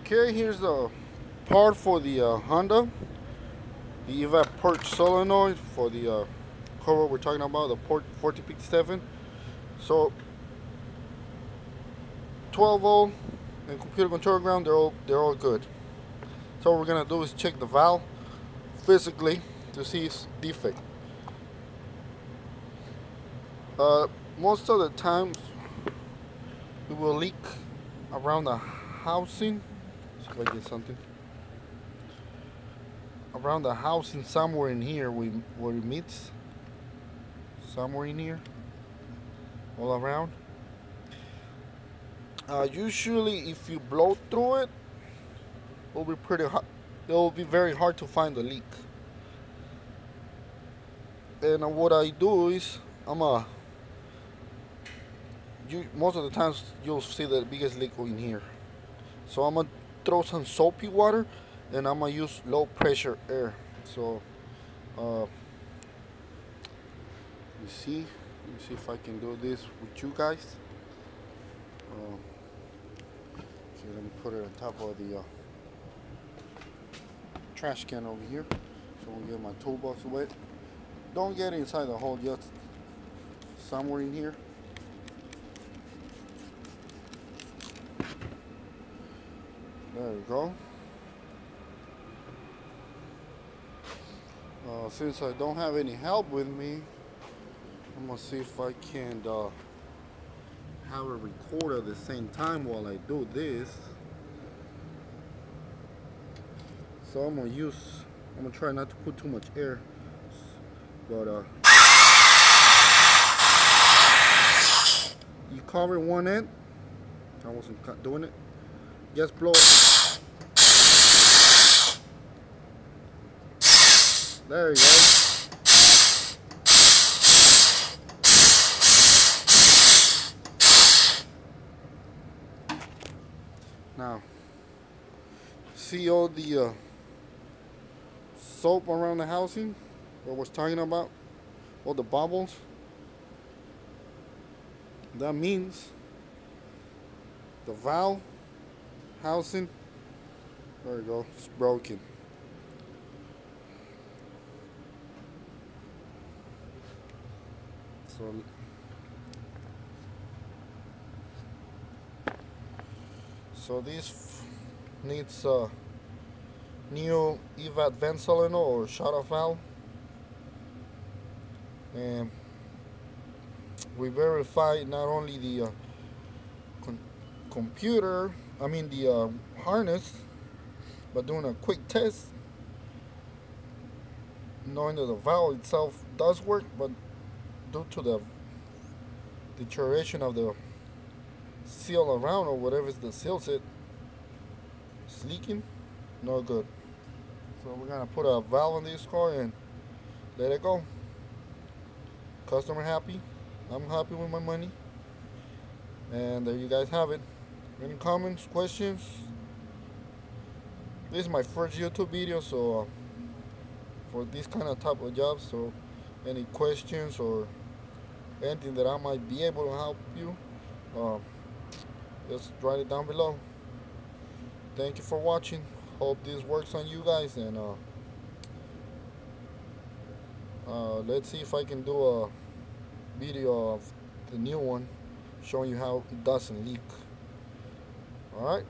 Okay, here's the part for the Honda, the evap purge solenoid for the cover we're talking about, the P1457. So 12 volt and computer control ground, they're all good. So what we're gonna do is check the valve physically to see its defect. Most of the times it will leak around the housing. See if I get something. Around the housing, somewhere in here where it meets. Somewhere in here. All around. Usually if you blow through it, it'll be pretty hard. It'll be very hard to find the leak. And what I do is most of the times you'll see the biggest leak in here. So I'm gonna throw some soapy water and I'm gonna use low pressure air. So let me see if I can do this with you guys. Okay, let me put it on top of the trash can over here so I won't get my toolbox wet. Don't get inside the hole, just somewhere in here. There we go. Since I don't have any help with me, I'm gonna see if I can have a record at the same time while I do this. So I'm gonna try not to put too much air, but you cover one end. I wasn't doing it. Just blow it. There you go. Now, see all the soap around the housing? What I was talking about? All the bubbles? That means the valve housing, there you go, it's broken. So this needs a new evap vent solenoid or shut-off valve, and we verified not only the the harness, but doing a quick test, knowing that the valve itself does work, but due to the deterioration of the seal around, or whatever is the seals it's leaking, no good. So we're gonna put a valve in this car and let it go. Customer happy, I'm happy with my money, and there you guys have it. Any comments, questions? This is my first YouTube video, so for this kind of type of job, so any questions or anything that I might be able to help you, just write it down below. Thank you for watching. Hope this works on you guys, and let's see if I can do a video of the new one showing you how it doesn't leak. Alright.